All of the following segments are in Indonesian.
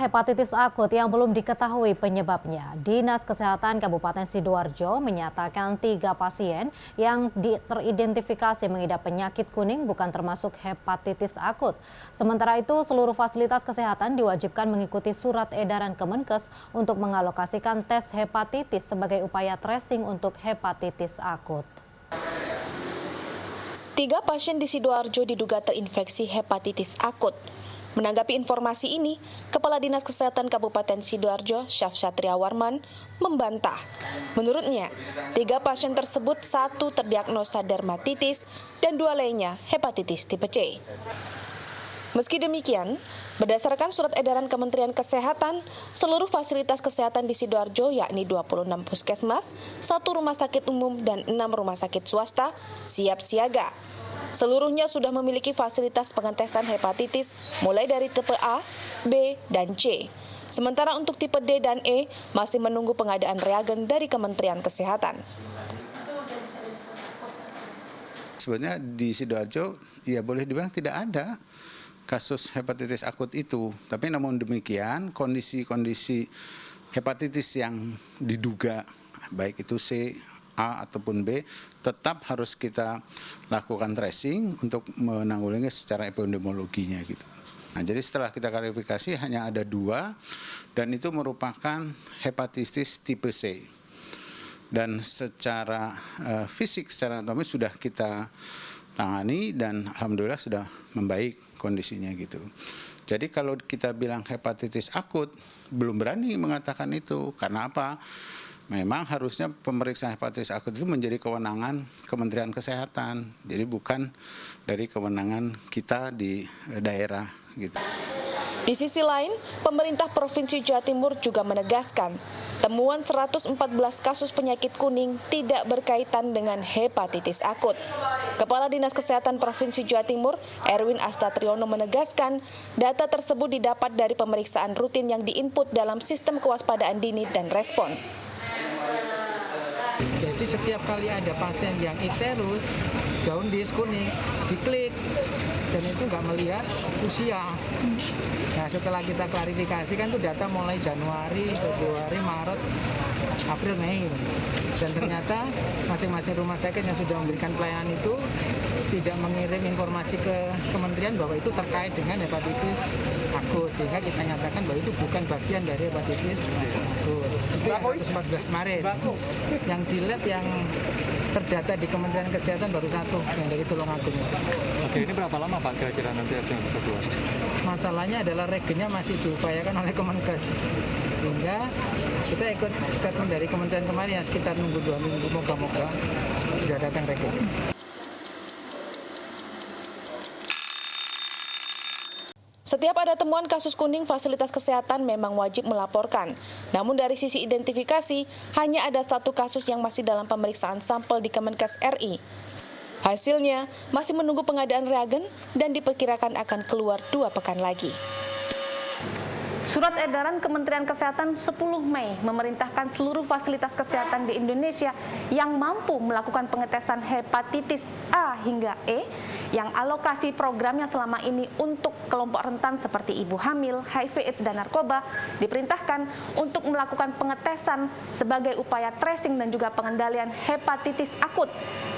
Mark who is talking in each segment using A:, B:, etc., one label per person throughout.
A: Hepatitis akut yang belum diketahui penyebabnya. Dinas Kesehatan Kabupaten Sidoarjo menyatakan 3 pasien yang teridentifikasi mengidap penyakit kuning bukan termasuk hepatitis akut. Sementara itu, seluruh fasilitas kesehatan diwajibkan mengikuti surat edaran Kemenkes untuk mengalokasikan tes hepatitis sebagai upaya tracing untuk hepatitis akut.
B: 3 pasien di Sidoarjo diduga terinfeksi hepatitis akut. Menanggapi informasi ini, Kepala Dinas Kesehatan Kabupaten Sidoarjo, Syafsat Triawarman, membantah. Menurutnya, 3 pasien tersebut 1 terdiagnosa dermatitis dan 2 lainnya hepatitis tipe C. Meski demikian, berdasarkan surat edaran Kementerian Kesehatan, seluruh fasilitas kesehatan di Sidoarjo yakni 26 puskesmas, 1 rumah sakit umum dan 6 rumah sakit swasta siap siaga. Seluruhnya sudah memiliki fasilitas pengetesan hepatitis mulai dari tipe A, B, dan C. Sementara untuk tipe D dan E masih menunggu pengadaan reagen dari Kementerian Kesehatan.
C: Sebenarnya di Sidoarjo ya boleh dibilang tidak ada kasus hepatitis akut itu. Tapi namun demikian kondisi-kondisi hepatitis yang diduga baik itu C, A ataupun B tetap harus kita lakukan tracing untuk menanggulangi secara epidemiologinya gitu. Nah, jadi setelah kita klarifikasi hanya ada 2 dan itu merupakan hepatitis tipe C. Dan secara fisik, secara anatomis sudah kita tangani dan alhamdulillah sudah membaik kondisinya gitu. Jadi kalau kita bilang hepatitis akut belum berani mengatakan itu karena apa? Memang harusnya pemeriksaan hepatitis akut itu menjadi kewenangan Kementerian Kesehatan, jadi bukan dari kewenangan kita di daerah gitu.
B: Di sisi lain, pemerintah Provinsi Jawa Timur juga menegaskan temuan 114 kasus penyakit kuning tidak berkaitan dengan hepatitis akut. Kepala Dinas Kesehatan Provinsi Jawa Timur, Erwin Astatriono menegaskan data tersebut didapat dari pemeriksaan rutin yang diinput dalam sistem kewaspadaan dini dan respon.
D: Jadi setiap kali ada pasien yang icterus, jaundice kuning, diklik dan itu nggak melihat usia. Nah setelah kita klarifikasi kan itu data mulai Januari, Februari, Maret, April, Mei. Dan ternyata masing-masing rumah sakit yang sudah memberikan pelayanan itu tidak mengirim informasi ke kementerian bahwa itu terkait dengan hepatitis akut. Sehingga kita nyatakan bahwa itu bukan bagian dari hepatitis akut. Itu yang 114 kemarin. Yang di lab yang terdata di Kementerian Kesehatan baru 1 yang dari Tulungagung.
E: Oke, ini berapa lama Pak kira-kira nanti hasil yang bisa keluar?
D: Masalahnya adalah regennya masih diupayakan oleh Kemenkes. Sehingga kita ikut statement dari kementerian kemarin yang sekitar nunggu 2 minggu, moga-moga sudah datang regen.
B: Setiap ada temuan kasus kuning, fasilitas kesehatan memang wajib melaporkan. Namun dari sisi identifikasi, hanya ada 1 kasus yang masih dalam pemeriksaan sampel di Kemenkes RI. Hasilnya masih menunggu pengadaan reagen dan diperkirakan akan keluar 2 pekan lagi. Surat edaran Kementerian Kesehatan 10 Mei memerintahkan seluruh fasilitas kesehatan di Indonesia yang mampu melakukan pengetesan hepatitis A hingga E yang alokasi programnya selama ini untuk kelompok rentan seperti ibu hamil, HIV/AIDS dan narkoba diperintahkan untuk melakukan pengetesan sebagai upaya tracing dan juga pengendalian hepatitis akut.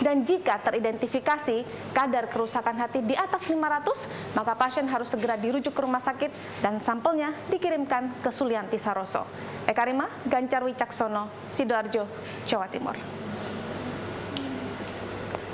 B: Dan jika teridentifikasi kadar kerusakan hati di atas 500, maka pasien harus segera dirujuk ke rumah sakit dan sampelnya dikirimkan ke Sulianti Saroso. Eka Rima, Gancar Wicaksono, Sidoarjo, Jawa Timur.